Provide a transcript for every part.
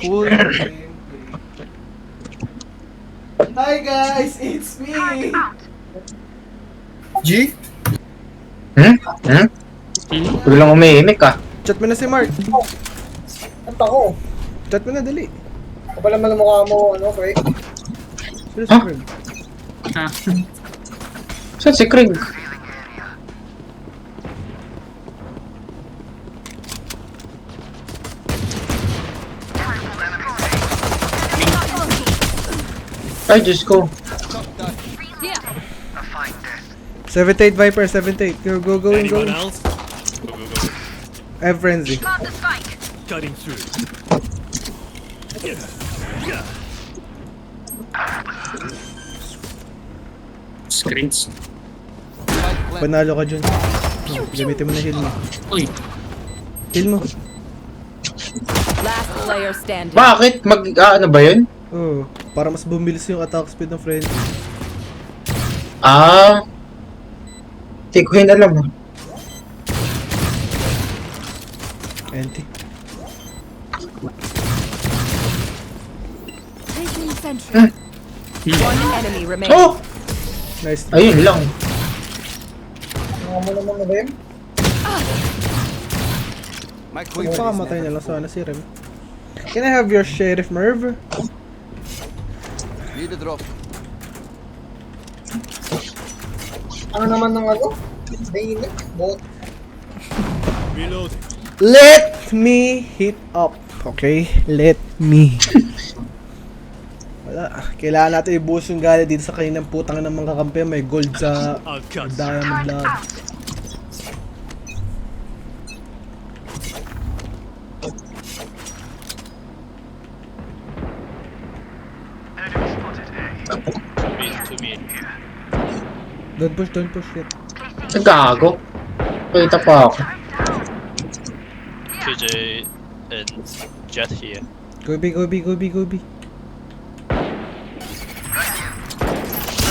Full gameplay. Hi guys, it's me! G? Hmm? Hmm? Biglang umihimik ah. Chat mo na si Mark. Ang tako. Chat mo na, dali. Kapal naman ang mukha mo, ano, Craig? Sino si Huh? Craig? Saan si Craig? Ay, Diyos ko. 78 Viper, 78. Go, go, in, go. Anyone else? Go, go, go. I have frenzy. Cutting through. Screens. Panalo ka dyan. Gamitin mo na heal mo. Uy, Heal mo. Last player standing. Bakit? Ano ba yun? Oo. Para mas bumilis yung attack speed ng frenzy. Ah. Hindi ko yun alam ah. Anti. Taking sentry. One enemy remaining. Oh! Nice. Ayun lang. Mga mo naman na ba yun? Pakamatay na lang sana si Rem. Can I have your Sheriff Merv? Need a drop. Ano naman ng ano? Dainik, bot. Reload. Let me hit up. Okay? Let me. Wala. Kailangan natin i-boost yung galit dito sa kaninang putang ng mga kakampi. May gold sa I'll cut. diamond lab. To me. Don't push, don't push yet. Nagago. Kita pa ako. KJ and Jet here. Go B, go B, go B, go B.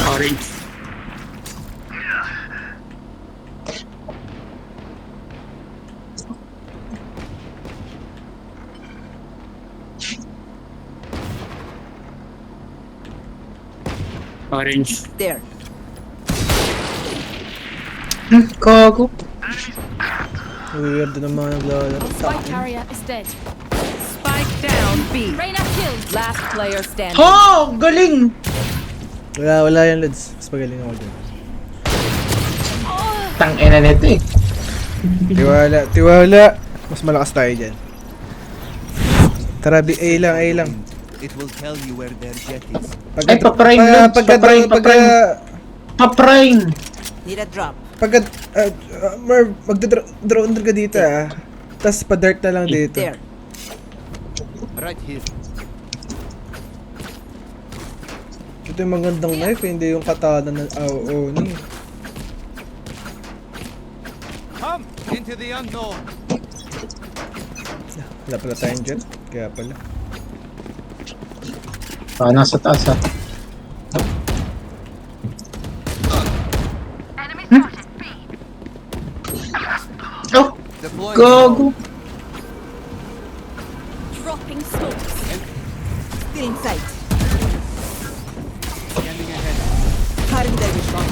orange. Orange. There. Gago. Weird na mga naglalaro. Spike carrier is dead. Spike down B. Reyna killed. Last player standing. Oh! Galing! Wala yan, Lods. Mas magaling ako dyan. Tangina nito eh. Tiwala, tiwala. Mas malakas tayo dyan. Tara, A lang, A lang. It will tell you where their jet is. Ay, pa-prime, Lods. Pa-prime. Need a drop. Merv, magda-drone ka dito ah. Tapos pa-dart na lang dito. There. Right here. Ito yung magandang knife, hindi yung katana ng AOO ni. Come into the unknown. Wala pala tayong jet, kaya pala. Ah, nasa taas ah. Oh! Deploying Gago! Dropping smokes. Still in sight. scanning ahead. Cutting their vision.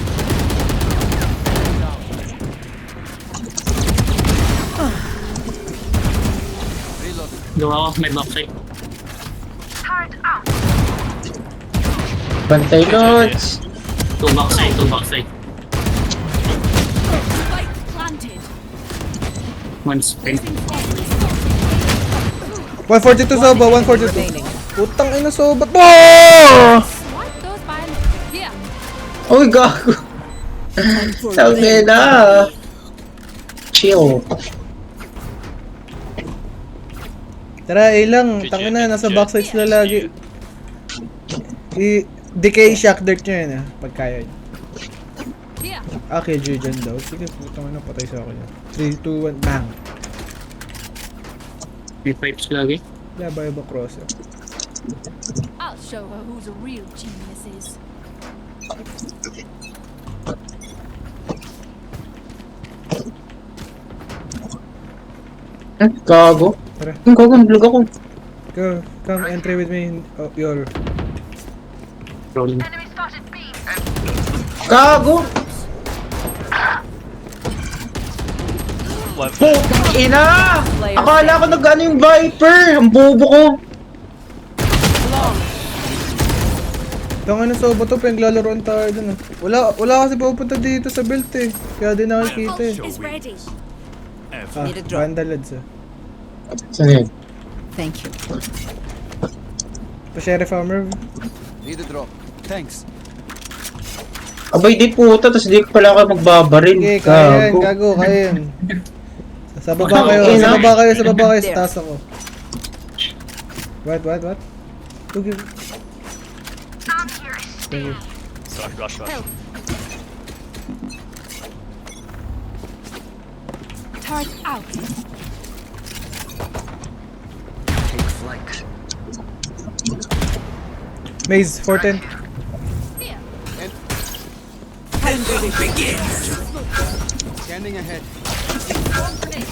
Reloading. Gawa ko, may backside. Bantay, Lods! Two backside, two backside. Spike planted. One sprint. 142 soba, 142. Remaining. Putang ina soba. Oh! Swipe those by here. Uy, gago! Tangina! Chill. Tara, A lang. Tangin na, nasa backside sila lagi. Decay shock dirt nyo yun ah, pag kaya nyo. Here. Okay, G dyan daw. Sige, putang ina, patay sa akin yan. 3, 2, 1, bang! May pipes lagi. Wala ba iba crosser? I'll show her who the real genius is. Gago. Tara. Gago, blog ako. Go. Come entry with me. Oh, your. Rolling. Gago! One Putang ina! Akala ko nag-ano yung Viper! Ang bobo ko! Tanga na soba to, pinaglalaroan tayo dun ah. Wala kasi pupunta dito sa belt eh. Kaya di nakikita eh. Is ready. Ah, Need a drop. vandalads ah. Saan yun? Thank you. Pa-sheriff armor. Need a drop. Thanks. Abay di puta, tapos di ko pala ako magbabaril. Okay, kaya yan, Gago. gago, kaya yan. Sa baba kayo, sa baba kayo, sa baba kayo, sa taas ako. What? Okay. Thank you. rush. Turret out. Maze, 410. Here. Scanning ahead.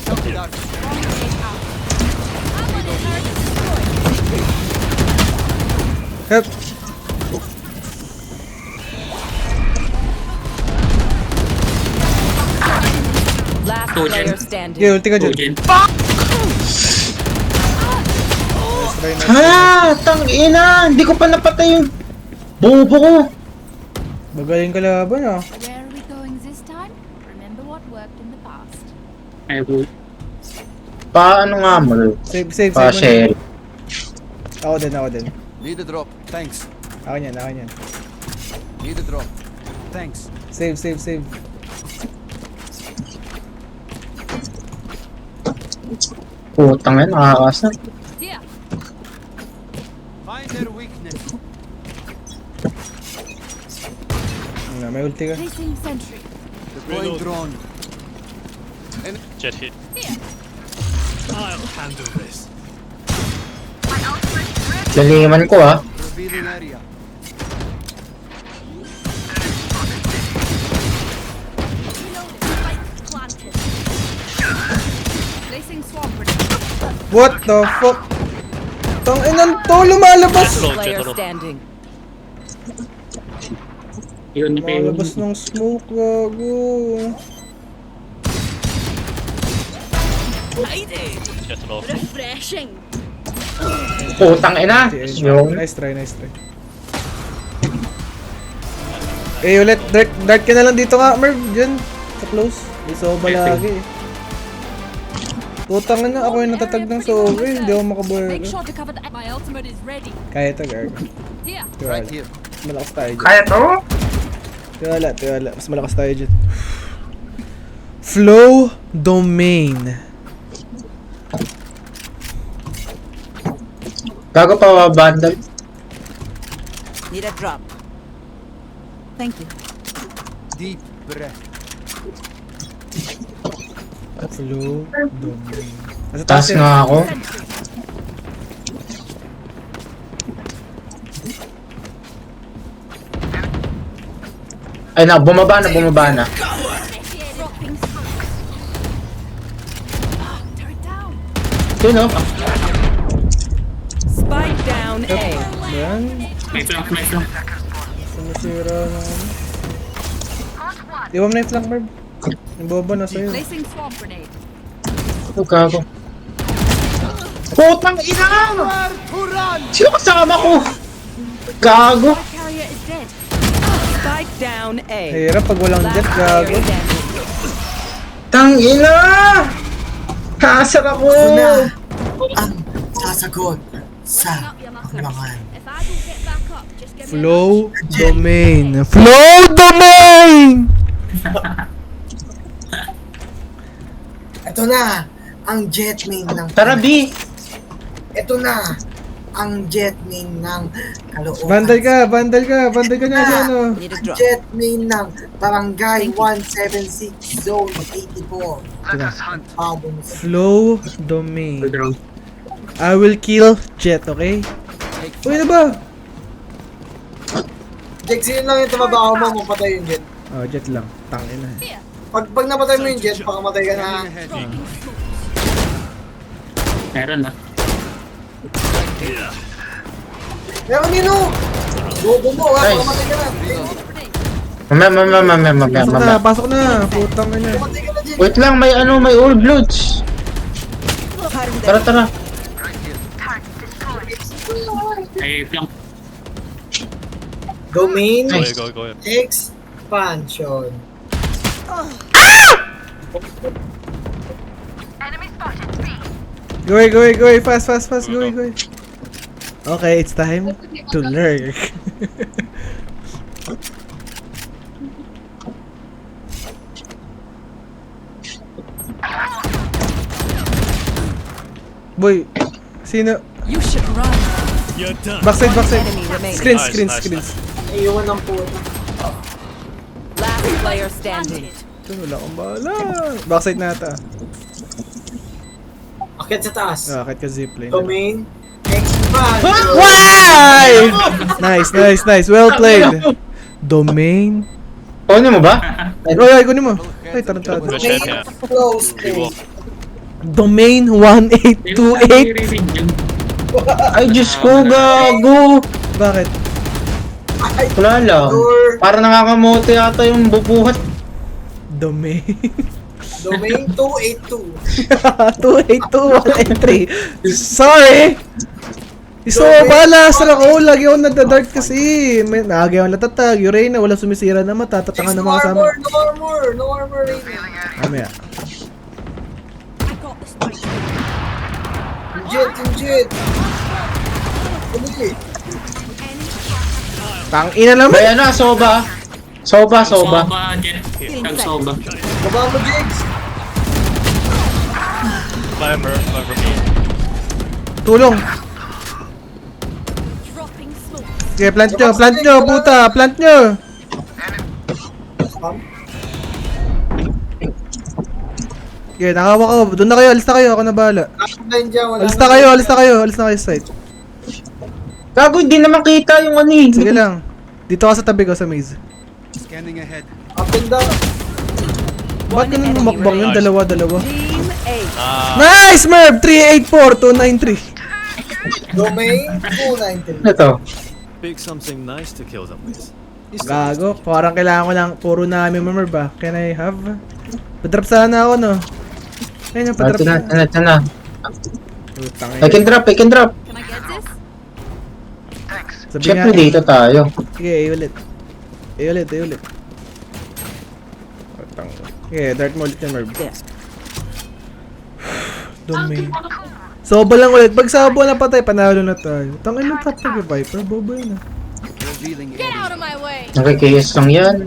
Grenade out. I'm on a turret destroyed. Help! Last Two player gen. standing. Okay, ulti ka dyan. Ojen. Try na. Ha! Tang ina! Hindi ko pa napatay yung bobo ko! Magaling ka laban ah. Where are we going this time? Remember what worked in the past. I will. Paano nga mo? Save mo na. Pa-share. Ako din. Need a drop. Thanks. Ako yan. Need a drop. Thanks. Save. Putang ina, nakakasa. Here. Find their weakness. May ulti ka. Placing sentry. Deploying drone. Jet hit. Here. I'll handle this. Laliman ko ah. Revealing area. Reloading. Spike planted. Placing swamp grenade. What the fuck? Tang inan to, lumalabas! Jet Player low. standing. Yun na kayo. Lumalabas ng smoke, gago. Jet low. Refreshing. Putang ina! Yung... Nice try. Eh, ulit. Dart ka na lang dito nga, Merv. Diyan. Sa close. May soba lagi eh. Putang na, ako yung natatag ng soba eh. Hindi ako makabuhay. Make sure to cover the. My ultimate is ready. Kaya ito, gago. Here. Right Tiwala. here. Mas malakas tayo dyan. Kaya to? Tiwala. Mas malakas tayo dyan. Flow domain. Gago pa bandal. Need a drop. Thank you. Deep breath. Flow domain. Nasa Taas yan. nga ako. Sentry. Ay na, bumaba na. Dropping smokes. Turret down. Yun oh. Spike down A. Yan. May flank. Sumasira na ano. Iwan mo na yung flank, Merv. Yung boba na sa'yo. Placing swamp grenade. Ano gago? Putang ina! Sino kasama ko? Gago! Carrier is dead. Spike down A. Hirap pag walang jet, Last gago. player standing. Tang ina! Hasar ako! Sasagot sa Line up your muscles. kailangan. If I don't get back up, just give me a Flow domain. Flow domain! Ito na ang jet main ng Tara B! Ito na ang jet main ng kalooban. Bandal ka na dyan, oh. Need a Ang drop. jet main ng Barangay 176 Zone 84. Problems. Flow domain. Good round. I will kill Jet, okay? Uy, na ba? Jack, sino lang yung tumabaho mo, mapatay yung jet. Oh, Jet lang. Tangin na. Here. Pag napatay mo yung jet, pakamatay ka na. Scanning ahead. Dropping smokes. Meron na. Meron yun oh! Bobo mo ha, Nice. pamatay ka na. Mamaya. Pasok na. Putang ina. Pamatay ka na, Jet. Wait lang, may old bloods. Tara. Ay, flank. Domain Nice. Go. expansion. Go away. Fast. Go away. Okay, it's time to lurk. Boy, sino? You should run. You're done. Backside. Enemy remaining. Screens. Iiwan ng puta. Last player standing. Ito, wala akong bahala. Backside na ata. Akit sa taas. Akit ka zipline. Domain expansion. Why? Nice. Well played. Domain. Kunin mo ba? Ay, kunin mo. Ay, tarantado. Good shot, yeah. Close Revolve. place. Domain 1828. Ay, Diyos ko, gago. Bakit? Ay, Wala lang. Para nakakamote yata yung bubuhat. Domain. Domain 282. 282183. Sorry! Bala sa ako, lagi ako nagda-dart kasi. Lagi ako natatag. Yung Reyna, wala sumisira na matatatanga ng mga kasama. No armor, Raven. Mamaya. Yung jet. Dali. Tangina naman. May ano, soba. Soba. Soba, Jet. Tag soba. Baba mo, Jigs. Climber me. Tulong. Dropping smoke. Okay, plant nyo, puta. Plant nyo. Okay, nakawa ko. Doon na kayo, alis na kayo. Ako na bahala. Nakaklain dyan, wala Alis na kayo sa site. Gago, hindi naman kita yung ano eh. Sige lang. Dito ka sa tabi ko sa maze. Scanning ahead. Up and down. Ba't ganun lumakbang yun? Dalawa. Team A. Nice, Merv! 384-293. Domain 293. Ito. Pick something nice to kill them with. Gago, parang kailangan ko lang puro namin Merv ba? Can I have? Padrop sana ako, no? Ayun yung padrop Ito na. na. Putang I can drop. Can I get this? Sabi Siyempre nga, dito tayo. sige, ulit. Putang. Okay, dart mo ulit yung Merv. Domain. Sobo lang ulit. Pag sabo na patay, panalo na tayo. Tangin ng top tag Viper, bobo yun ah. Revealing Get area. out of my way. Nakikiyas lang yan.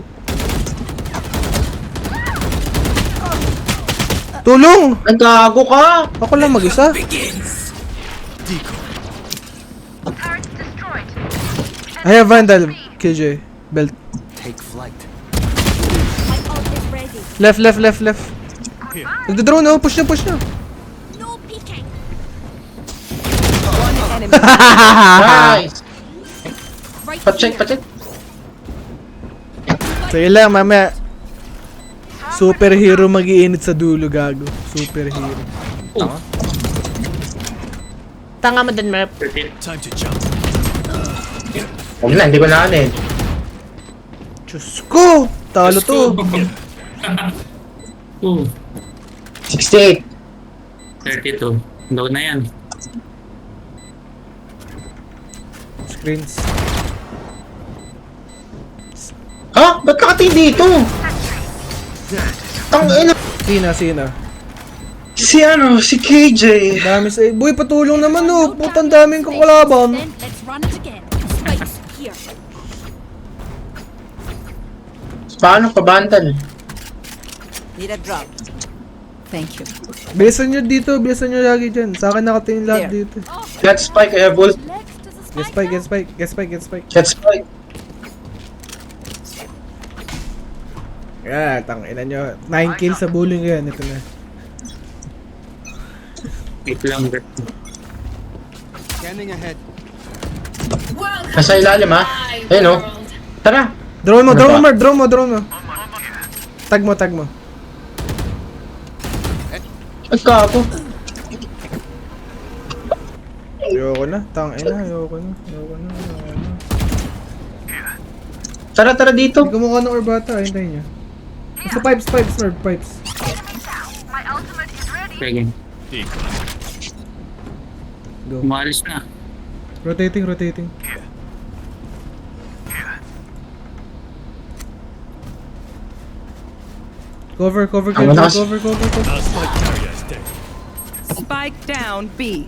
Tulong! Ang gago ka! Ako lang mag-isa. I have Vandal, KJ. Belt. Take flight. My ult is ready. Left. Nagdo-drone, oh. Push na. No peeking. One enemy. Nice! Right Pacheck. Sige lang, mamaya. Superhero mag-iinit sa dulo, gago. Superhero. Tanga mo din, Merv. Time to jump. Huwag na, hindi ko na eh. Diyos ko! Talo to. 68. 32. Low na yan. Screens. Ha? Ba't nakating dito? Tangina. Sina. Si KJ. Dami sa... Boy, patulong naman, oh. Putang daming kakalaban. Then let's run it again. Spikes here. Paano pabandal? Need a drop. Thank you. Bilisan nyo dito. Bilisan nyo lagi dyan. Sa akin nakatingin lahat There. dito. Get spike, I have ult. Legs to the spike. Get spike. Get spike. Yeah, tangina nyo. 9 kills sa bullying yan. Ito na. Wait lang, bro. Scanning ahead. Nasa ilalim ha. Ayun o. Tara. Drone mo, Ano drone ba? mo, drone mo, drone mo. Tag mo, tag mo. Ay, kako. Yo. Ayoko na. Ayoko na. Tara dito. Hindi kumukha ng orbata. Hintayin niya. Sa pipes, Nerf, pipes. Sige. Decline. Go. Umalis na. Rotating. Cover. Ang lakas. Cover. I'll spike carrier stay. Spike down B.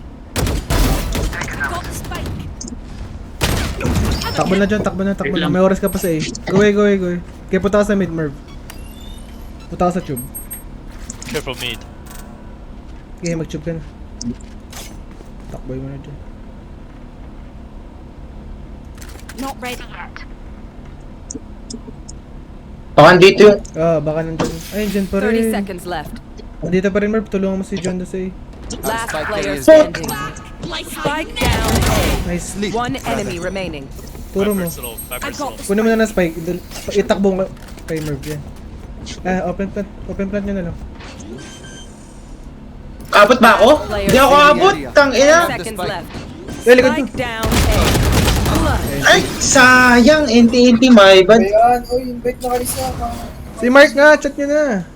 Got the spike. Takbo na dyan. Wait lang. May oras ka pa sa A. Go away. Kaya punta ka sa mid, Merv. Punta ka sa tube. Careful mid. Okay, mag-tube ka na. Takboy mo na dyan. Not ready yet. Baka dito yung... Baka nandyan. Ay, dyan pa 30 rin. seconds left. Nandito pa rin, Merv. Tulungan mo si John doon sa A. Last spike player carrier standing. Like Spike down A. Nice. One enemy remaining. Turo mo. Versatile. I got the Kunin mo na ng spike. Itakbo mo kay Merv yan. Open plant nyo na lang. Abot ba ako? Hindi ako abot. Tangina. Seconds left. Likod mo. Spike down A. Ay, sayang. Inti, my bad. Ayan, uy, invite na kalisa ka. Si Mark nga, chat nyo na.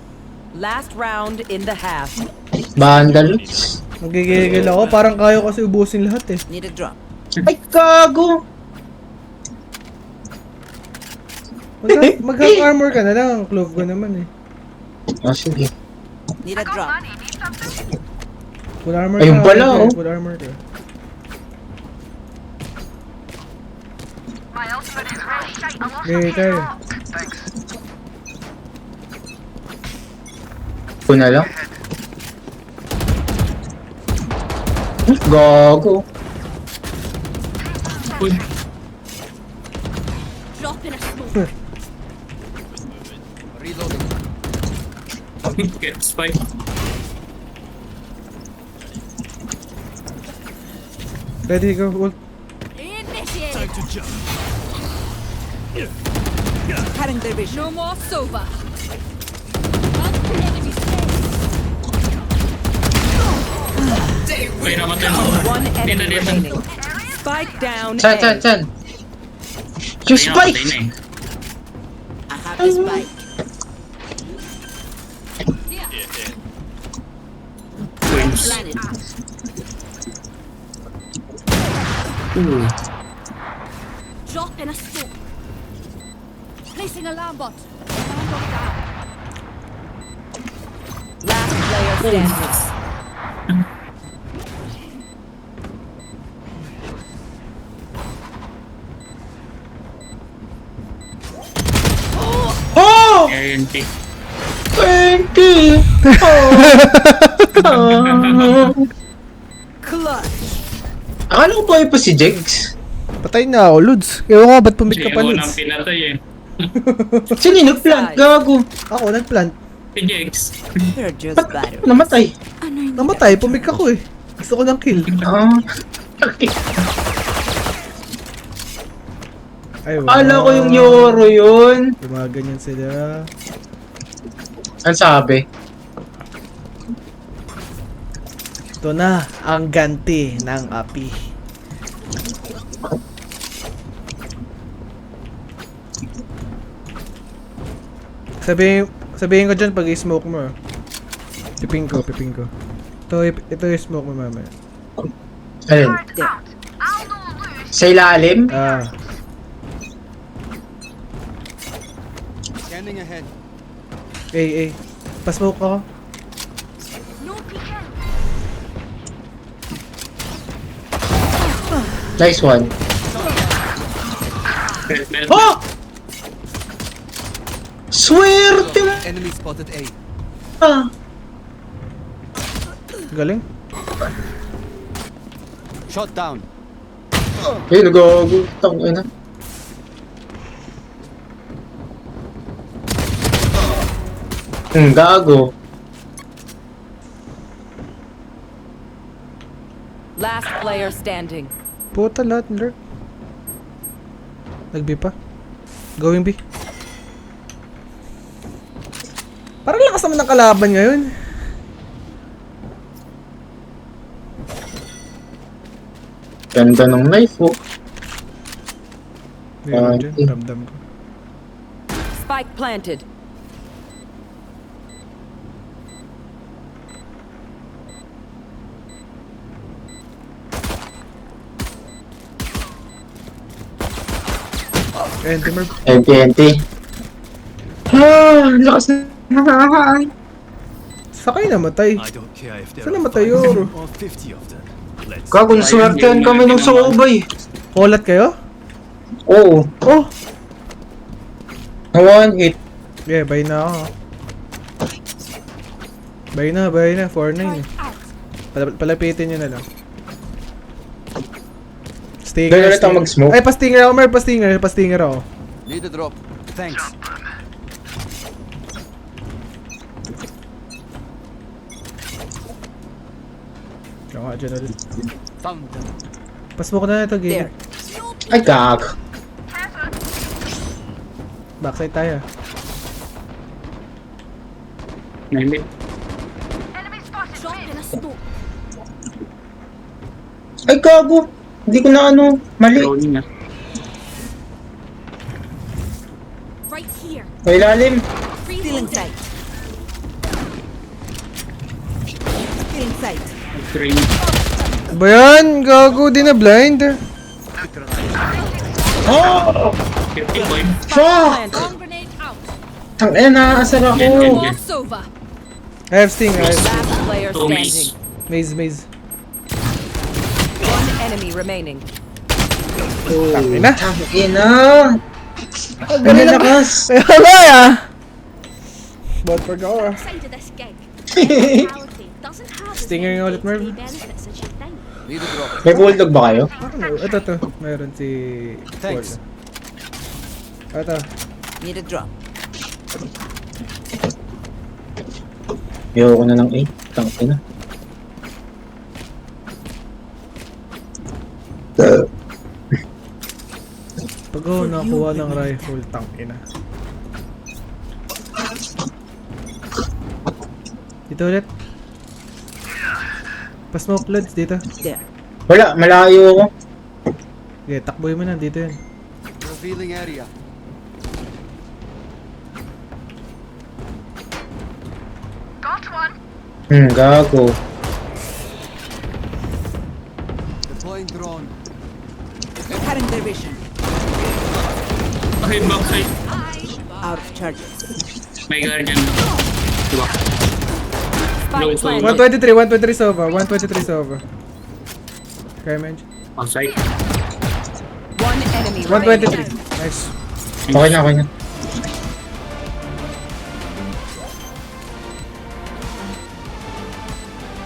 Last round in the half. Vandal. Magigigil ako. Parang kaya ko kasi ubusin lahat eh. Need a drop. Ay, gago. Mag-half armor ka na lang. Clove ko naman eh. Sige. Need a drop. Full armor Ayun ka. pala, oh. Full armor ka. Okay, tayo. Una lang. Gago. Uy, drop in a smoke. Reloading. get spike. Ready, go. Ult. Initiated. Time to jump. Cutting their vision. No more Sova. Enemy space. Uy, namatay mo. One enemy Dito. remaining. Spike down Saan? A. Yung Ayun, spike! patay na eh. I have the spike. Wins. Planet. Drop in a smoke. Placing alarm bot. Alarm bot down. Last player standing. Oh! ANT. 20! Clutch. Akala ko pa pa si Jegs. Patay na ako, Ludes. Ewan ko, ba't pumit ka Siya pa, mo Ludes? nang pinatay eh. Sino yung nag-plant? Gago. Ako, nag-plant. Si Jex. You're just better. Namatay. Namatay, pumik ako eh. Gusto ko ng kill. Ah. Okay. Ay, wow. Akala ko yung Yoro yun. Yung mga ganyan sila. Ang sabi? Ito na, ang ganti ng api. Sabihin ko dyan pag i-smoke mo. Piping ko. Ito yung smoke mo mamaya. Alin? Sa ilalim? Scanning ahead. Pa-smoke ako. No peeking. Nice one. Belt. Oh! Swerte mo! Enemy spotted A. Ah. Galing. Shot down. Ay, nag-gago. Tangina. Gago. Last player standing. Puta lahat, nerd. Nag-B pa. Going B. Parang lakas naman ng kalaban ngayon. Ano? Ganda ng knife oh. Hindi naman dyan, ramdam ko. Spike planted. Entimer. NT. Ah, lakas na. Sakay namatay. I don't care if there Saan are namatay 5 yun? or 50 of them. Let's Gago, naswertehan kami ng soobay. Kulat kayo? Oo. Oh! One hit. Yeah, buy na ako. Buy na. 4-9 eh. Palapitin nyo na lang. Stinger. Doon ulit ako mag-smoke. Ay, pa-stinger ako, Mer. Pa-stinger ako. Need a drop. Thanks. Ako nga dyan ulit. Found them. Pasmoke na ito, There. gilid. Ay, gago. Backside tayo. Nahimik. Drop in a smoke. Ay, gago. Hindi ko na ano, mali. Rolling na. Right here. May ilalim. Feeling sight. Feeling sight. Train. Ba yan? Gago, di na blind. Oh! 55. Fuck! Planted. Bomb grenade out. Tangina, nakaasar ako. War's over. I have stinger. Last player Two standing. maze. Maze. One enemy remaining. Tangina. Tangina. Ano lakas? Ay, halay ah! Bot for go ah. Side of this gig. Reality doesn't have as Stinger many nga ulit, Merv. day-to-day benefits as you think. Need a drop. May bulldog ba kayo? Ito. Meron si... Thanks. Ito. Need a drop. Ayoko na ng 8. Tangina. Pag ako nakakuha ng rifle, tangina. Dito ulit. Pa-smoke loads dito. There. Wala, malayo ako. Okay, takboy mo na. Dito yun. Revealing area. Gago. Deploying drone. Cutting their vision. Okay, backside. Out of charges. May guardian. Diba? Spike Low, planted. 123 Sova. 123 Sova. Okay, man. Outside. One enemy remaining. 123. Nice. Okay na.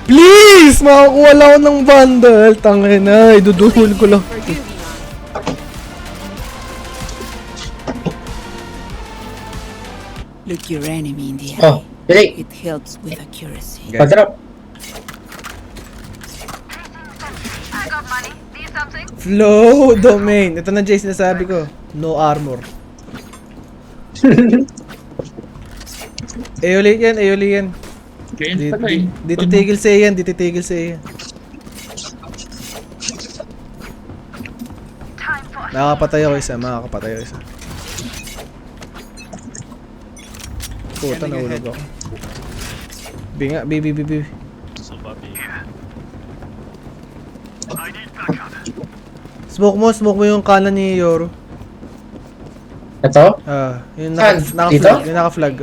Please! Makakuha lang ako ng bundle. Tangina. Iduduhol ko lang. Look your enemy in the eye. Oh, dali. It helps with accuracy. Padrap. Flow domain. Ito na, Jay, sinasabi ko. No armor. Aeoli yan. Ganyan Di pala eh. titigil sa iyan. Makakapatay ako isa. Puta, nahulog ako. Binga, B. so Bobby. Smoke mo yung kanan ni Yoro. Ito? Yung Saan? naka-flag. Dito? Yung naka-flag.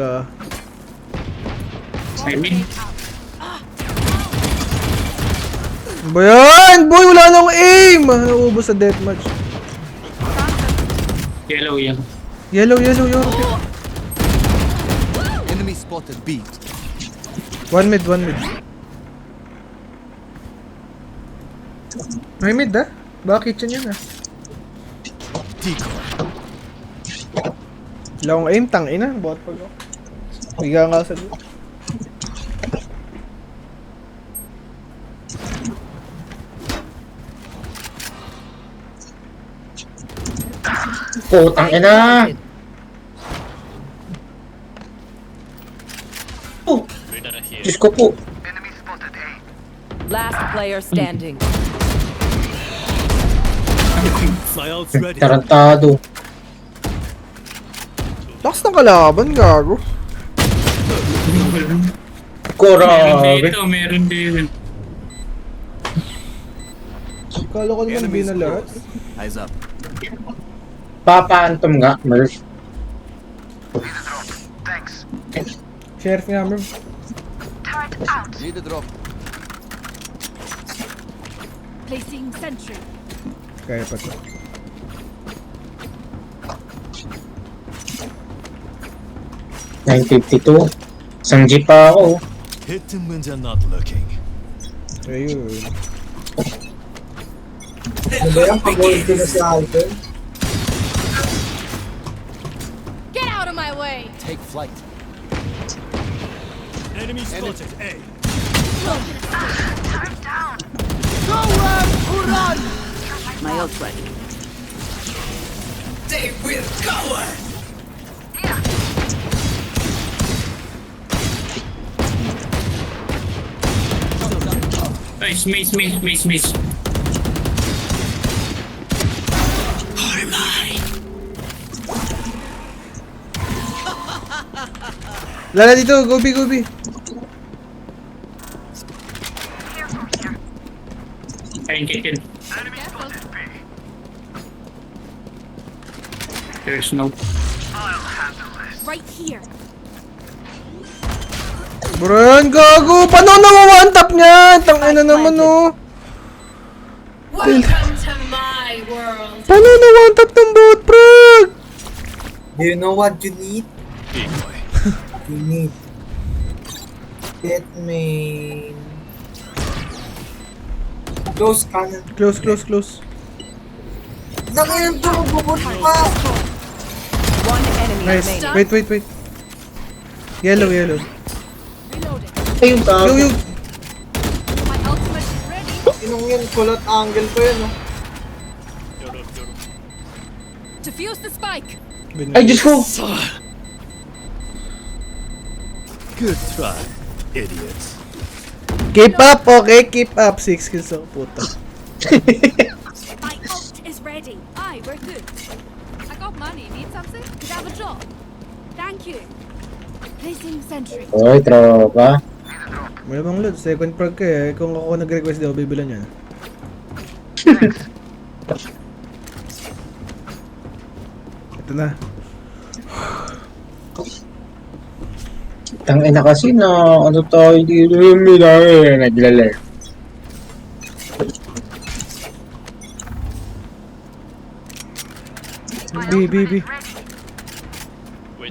I mean, Ba yan? Boy, wala nang aim! Naubos sa deathmatch. yellow yan. Yellow, Yoro. Enemy spotted B. One mid. May mid ah? Baka kitchen yun ah. Decoy. Long aim, tangina. Bot pag ako. Higa nga sa doon. Putang ina. We're not here. Diyos ko po. Last player standing. Flyouts ready. Tarantado. Lakas ng kalaban, gago. Meron Grabe. dito, meron dito. Kala ko naman Enemies binala lahat. close. Eyes up. Papa-antom nga, Merv. Sheriff nga, Merv. Need a drop. Placing sentry. Kaya pa to. $952. Isang G pa ako. Hit them when they're not looking. Ayun. Ano ba yan? Pag-hold ko na si Alvin. Get out of my way! Take flight. Enemy spotted. A. My ult ready. Ay, mace. Lala dito, gobi. Ayun, kill. There's no. Right here. Bro, yan, gago. Paano nawa-one tap niyan? Tangina naman, oh. Welcome to my world. Paano na-one tap ng bot, bro? Do you know what you need? Decoy. You need Batman. Close cannon. Close. Nangyayang tumububot pa! One enemy Nice. remaining. Wait. Yellow. Reloading. Ayun, tago. Yung. My ultimate is ready. Inong yan, kulat angle ko yan, oh. Europe. Defuse the spike. Ay, Diyos ko! Good try, idiots. Keep up, okay? Keep up. 6 kills ako, puta. My ult is ready. Aye, we're good. I got money. Need something? Could I have a job? Thank you. Placing sentry. Oy, tropa. Malamang load, second perk ka eh. Kung ako nag-request, di ako bibilan yan. Ito na. Tangina kasi na, ano tayo dito yung milay, naglalay. B. Wait.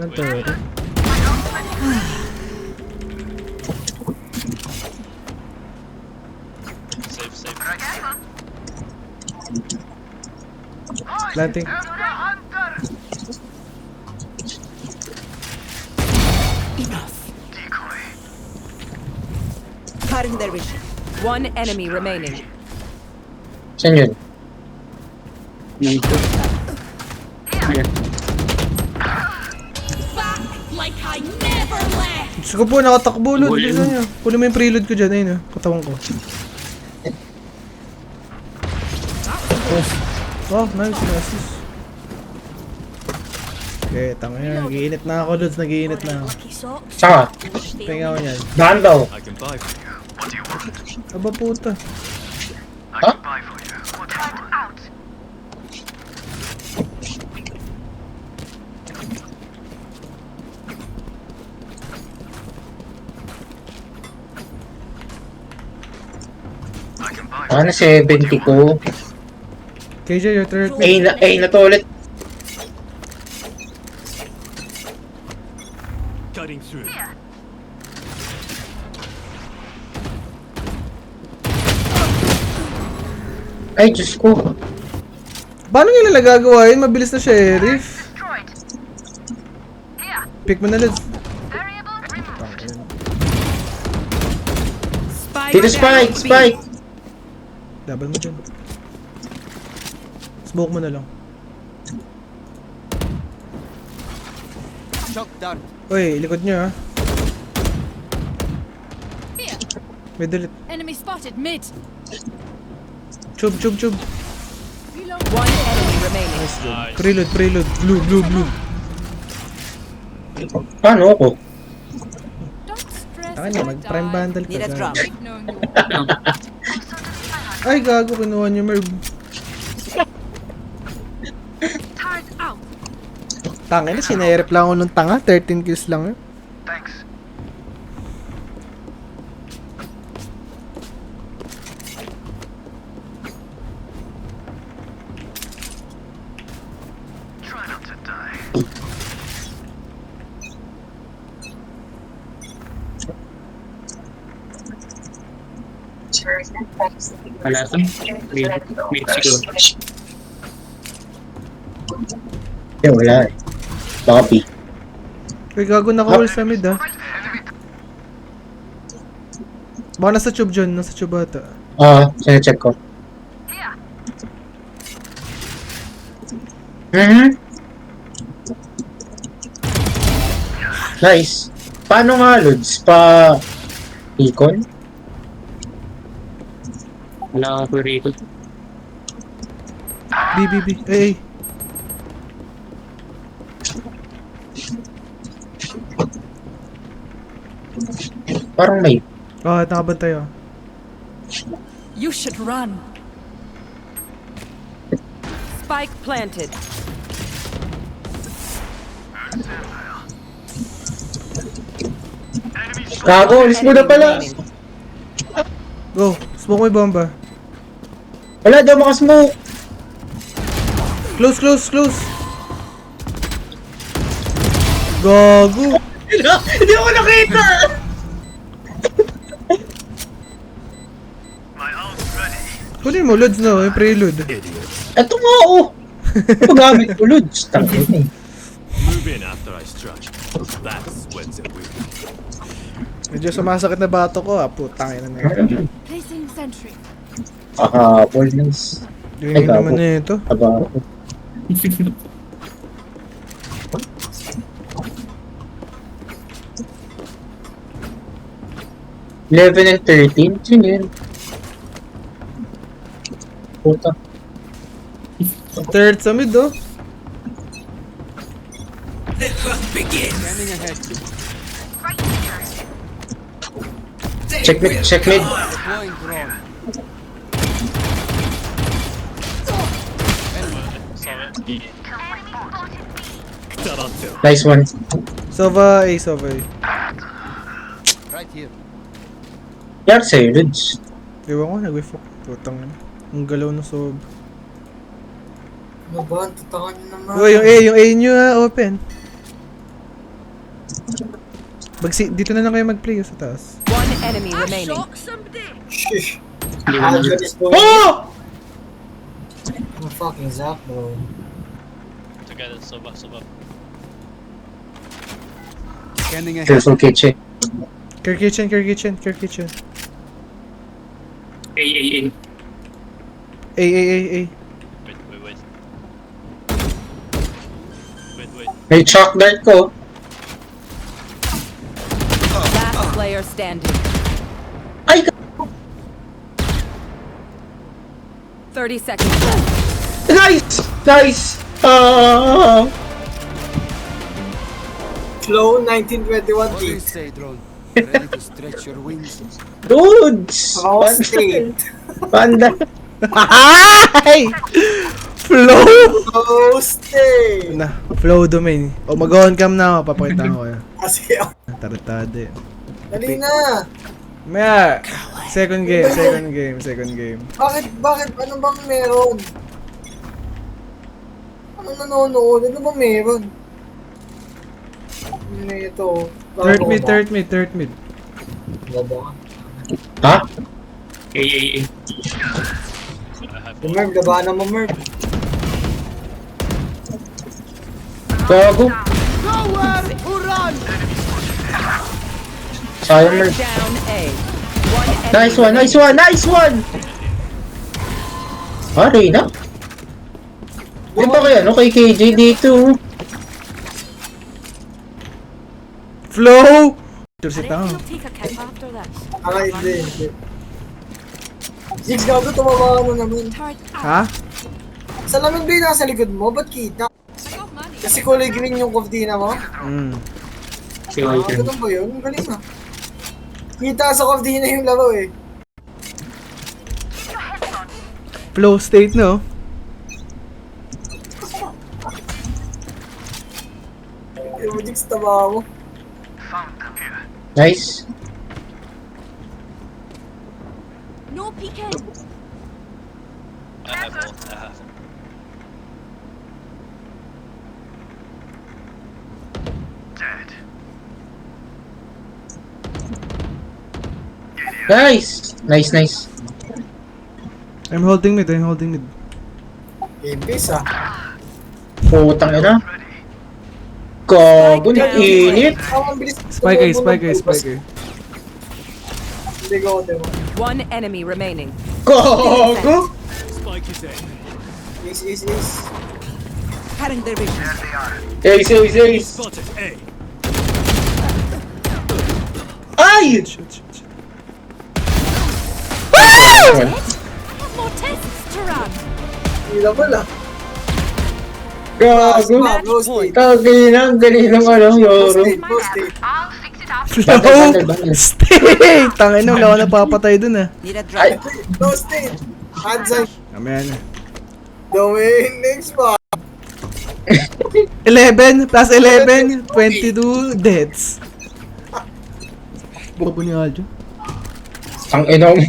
Nanto. Safe. Planting. Cutting their vision. One enemy remaining. Saan yun? Nandito. Ayan. Back like I never left. Gusto ko po, nakatakbo load. Wala Bilisan yun. nyo. Kunin mo yung preload ko dyan. Ayun, katawan ko. Oh, nice. Okay, tanga yan. Nag-iinit na ako, Lods. Nag-iinit na ako. Lucky socks. Saka, Pahinga ko yan. daan daw. I can buy for you. Aba puta. Ha? Ano 70 ko? KJ, your turret. A na to ulit. Cutting through. Ay, Diyos ko. Paano nyo nila gagawa yun? Mabilis na sheriff. Pick mo na, Lods. Dito spike! Laban mo dyan. Smoke mo na lang. Shock dart. Uy, likod nyo, ha. Here. May dalit. Enemy spotted mid. Chub. One enemy remaining. Nice. Preload, preload. Blue, blue, blue. Paano ako? Don't stress. Taka na, mag-prime bundle ka. Need a gago. drop. Ay, gago, kinuha niyo, Merv. Turret out. Tanga na, sinayarap lang ako nung tanga. 13 kills lang yun. Wala to. Mid siguro. Wala eh. Baka B. Ay, gago, naka-wall sa mid, ah. Baka nasa tube dyan, nasa tube ata. Sinacheck ko. Nice. Paano nga, Lods? Icon? Wala ako rito. B, B, B. Ay, ay. Parang may. Nakabantay, ah. You should run. Spike planted. Gago, alis mo na pala. Remaining. Go, smoke mo yung bomba. Wala, daw makasmoke. Close, close, close. Gago. Hindi ako nakita. Kunin mo, Lods na, yung preload. Ito nga, oh. Paggamit ko, Lods. Tangin eh. Move in after I strike. That's when's it will. Medyo sumasakit na bato ko, ah. Putang ina na yun. Placing sentry. Paul, nice. Yung Ay, gago. naman na ito. Aba ako. Eleven and 13? Sino yun? Puta. Third sa mid, oh. Check mid, check mid. Deploying drone. Nice one. Sova A, Sova A. Right here. Yar sa'yo, Lods. Ewan ko, nag-wifok. Putang ina. Ang galaw ng Sova. Ano ba? Tatakan nyo naman. Oh, yung A nyo, ah, open. Dito na lang kayo mag-play, oh, sa taas. One enemy remaining. Shish. Hindi ko na. Algan is going. Oh! Ano fucking Zach, bro? Together, soba, soba. Scanning ahead. Careful kitchen. Care kitchen, care kitchen, care kitchen. A. A, A, A, A. Wait. Wait. May chalk dart ko. Last player standing. Ay, 30 seconds left. nice! Nice! Flow 1921 What do you teeth. say, drone? Ready to stretch your wings? Dudes! Raw state. Panda. Ay! Flow! Raw state. Na, flow domain. O, mag-on cam na ako, papakita ko kayo. Kasi, Taratade. dali na. Maya, second game. Bakit? Ano bang meron? Ano nanonood? Ano bang meron? Ano ito? Third mid. Baba. A. Ha? I have one. Merv, labanan mo, Merv. Gago. Sayang, Merv. Down A. One enemy Nice one! Ah, Reyna? Di ba kaya, no? Kay KJ dito. Flow! I Tursi reckon tao. you'll take a kip after this. Hindi. Jigs, gago, tumama ka mo naman. Turret out. Ha? Salamin ba yung nasa likod mo? Ba't kita? I got money. Kasi kulay green yung koftina mo? Si Walter. Ganun ba yun? Ang galing ah. Kita sa koftina yung laro eh. Flow state, no? Yung magic sa taba mo. Nice. No peeking. Nice! Nice, nice. I'm holding mid. Game piece ah. Putang ina. Gago, init. Ang bilis. Spiker. Hindi ko ako mo. One enemy remaining. Gago! Spike is A. Ace. Cutting their vision. Ace. Spotted A. Ay! Shit. I have more tests to run. Hila mo lang. Gago! Go state. Ang galing ng ano, Go Yoro. state. Go state. Flow state! Tangin na, wala ko napapatay dun ah. Need a Ay! drop. Go state. Hands up. Mamaya na. The winnings pa. 11 plus 11, 22 deaths. Bobo ni Aljo. Ang ina mo.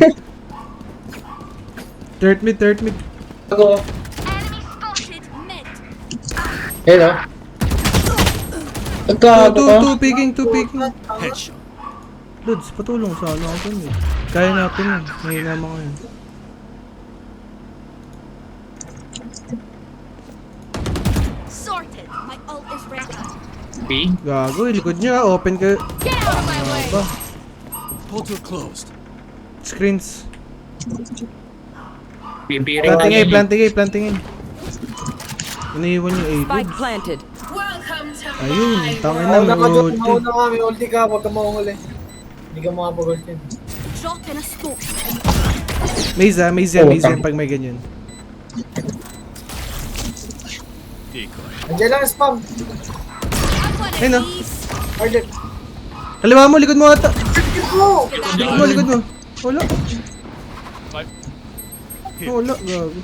Third mid. Gago. Enemy spotted mid. Ayun o. Gago ka. 2 picking. Headshot. Dudes, patulong sa ano ako dun eh. Kaya natin yun. Mahina mo ngayon. Sorted. My ult is ready. B. Gago, likod niya. Open ka. Get out of my way. Ba? Portal closed. Screens. Bibiring. Planting A. Iniiwan yung A. Spike Dudes. planted. Ayun, tangin na. Mauna ka dyan. Ulti. Mauna ka. May ulti ka. Huwag ka maunguli. Hindi ka makapag-ulti. Drop in a scope. Maze yan pag may ganyan. Decoy. Andiyan lang spam. Have one Ayun, of no? these. Arden. Kaliwa mo, likod mo ata. Oh! Likod mo. Wala. Wala, gago.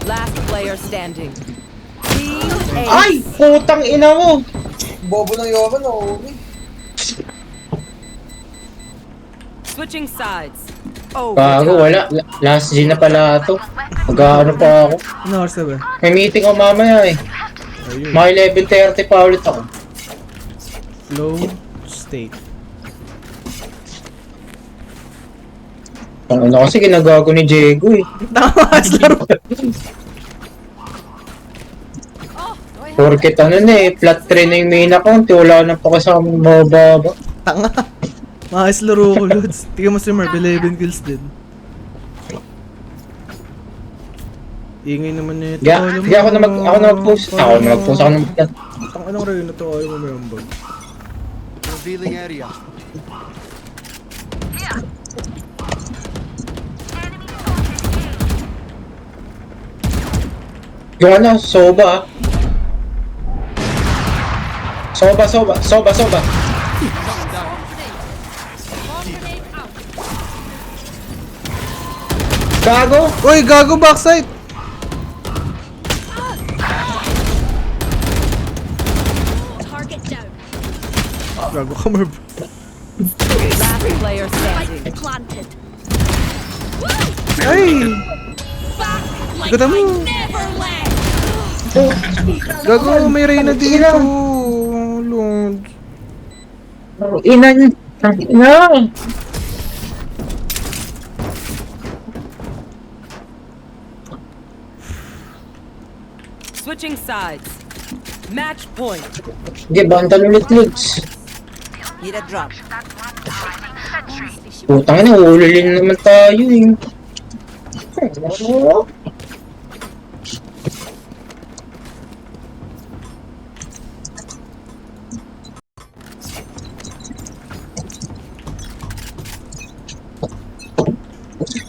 Last player standing. Team A. Ay! Putang ina mo! Bobo ng Yoman. Oh. Switching sides. Oh, Gago, wala. Last G na pala ito. Mag-ano pa ako. Ano oras na ba? May meeting ako mamaya eh. Ayun. Mga 11:30 pa ulit ako. Flow state. Ang ano kasi ginagago ni Diego eh. Tama, laro. Oh, do I have Porket ano na eh, flat 3 na yung main account eh. Wala na pa kasama mababa. Tanga. Maayos laro ko, Lods. Tingnan mo si Marv, 11 kills din. Ingay naman nito. Sige ako na mag-post. Ako na mag-post ako ng mag-post. Ang anong rayo na to, ayaw mo may ambag. Revealing area. Yung ano, soba ah. Soba. bomb grenade out. Gago! Uy, gago backside! Target down. Gago ka, Marv. Last player Spike standing. planted. Ay! Back like Ganda mo. I never left. Gago, may Reyna dito. Lods. Inan! Ina! Switching sides. Match point. Sige, bantal ulit, Ludes. Need a drop. Putang ina, ululin naman tayo eh.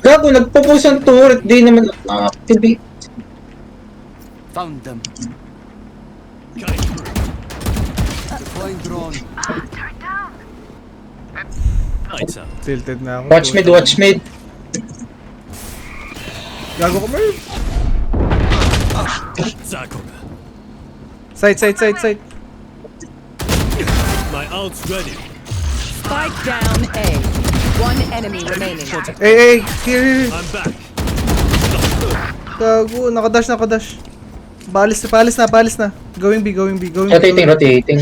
Gago, nagpo-post ang turret, di naman activate. Found them. Cutting through. Deploying drone. Lights out. Tilted na ako. Watch mid, watch mid. Gago ko, Merv. Zakoga. Side, side, side, side. My ult's ready. Spike down A. One enemy remaining. Hey, here. I'm back. Gago, nakadash, nakadash. Palis na. Going B, going B, going B. Rotating, rotating.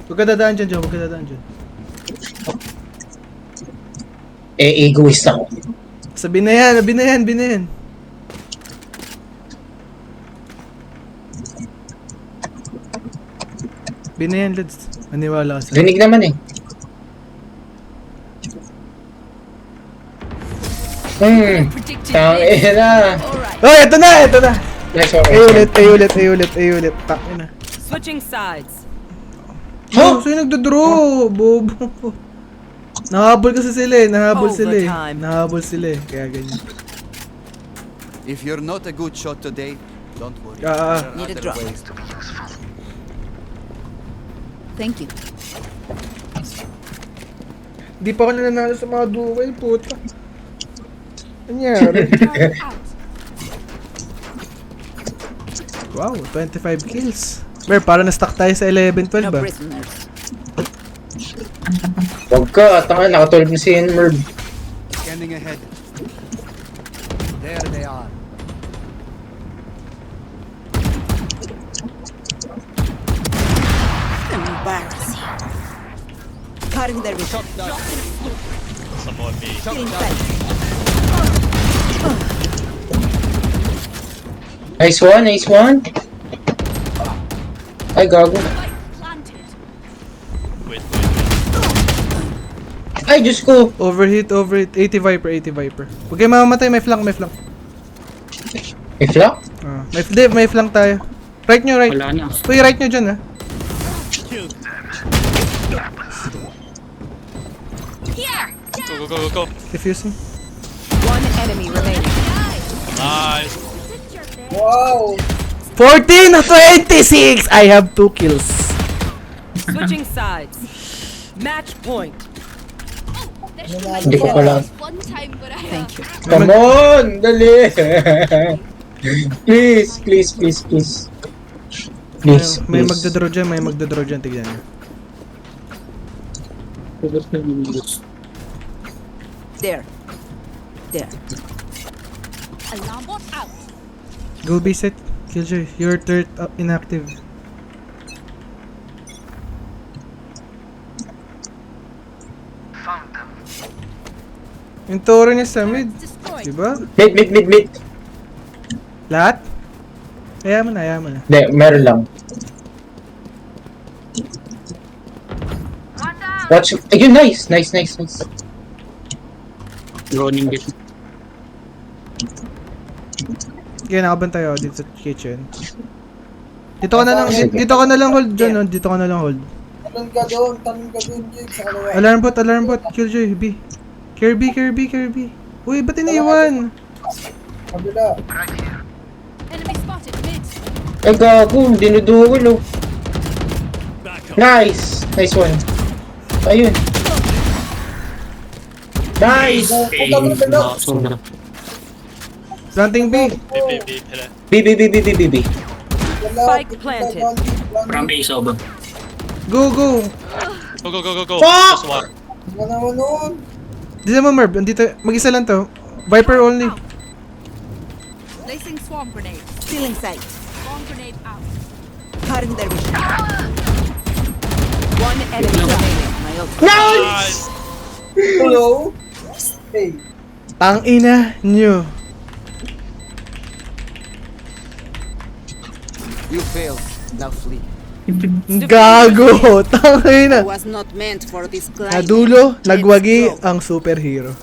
Huwag ka dadaan dyan, Joe. Huwag ka dadaan dyan. Egoist ako. Sabi na yan. Binayan, Lids. Maniwala ka sa... Rinig naman eh. Tangin na. Oh, eto na! Nice one. A ulit. Takin na. Switching sides. Oh, sino nagdodraw? Bobo. Nahabol kasi sila eh. Overtime. Nahabol sila eh. Kaya ganyan. If you're not a good shot today, don't worry. Ah, There are Need a other drop. ways to be useful. Thank you. Di pa ako nananalo sa mga duel, puta. Anyari? Target out. Wow, 25 kills. Mer, para na-stuck tayo sa 11-12 No ba? prisoners. Huwag ka, tanga, nakatulog na si Merv. Scanning ahead. There they are. Embarrassing. Cutting their vision. Some more B. Nice one. Ay, gago. Spike planted. Wait. Ay, Diyos ko. Overhit. 80 Viper. Huwag kayo mamamatay, may flank. May flak? Ah, may flank tayo. Right nyo, right. Wala na. Uy, right nyo dyan ah. Killed them. Here! Go. Diffusing. One enemy remaining. Nice. Sit your bed. Wow! 14 of 26! I have 2 kills. Switching sides. Match point. There should be Hindi ko pala. one time, but I Thank you. Come on, dali. Please. May magdadraw dyan, tignan nyo. There. Alarm bot out. Go B set. Killjoy, your third inactive. Yung toro niya sa mid, Destroyed. diba? Mid. Lahat? Ayaman na. Hindi, meron lang. Watch. Ayun, nice. Running bit. Kaya nakabantay ako dito sa kitchen. Dito ka na lang hold dyan, no? Dito ka na lang hold. Tanong ka doon, Jake, sa kalawa. Alarm bot, Killjoy, B. Kirby. Uy, ba't iniwan? Kabila. Enemy spotted mid. Ay, gago. Dinuduwal, oh. Back up. Nice one. Ayun. Nice. Sobra. Planting B. B pillar. B. Spike planted. From A sobra. Go. Go. Fuck! Just one. Ano naman nun? Di naman, Merv. Andito, mag-isa lang to. Viper only. Placing swarm grenade. Stealing sight. Swarm grenade out. Cutting their vision. One enemy remaining. My ult. Nice. Hello? Hey. Ang ina nyo. You failed. Now flee. Gago. Tangina. Was not meant for this climate. Nadulo, nagwagi ang superhero.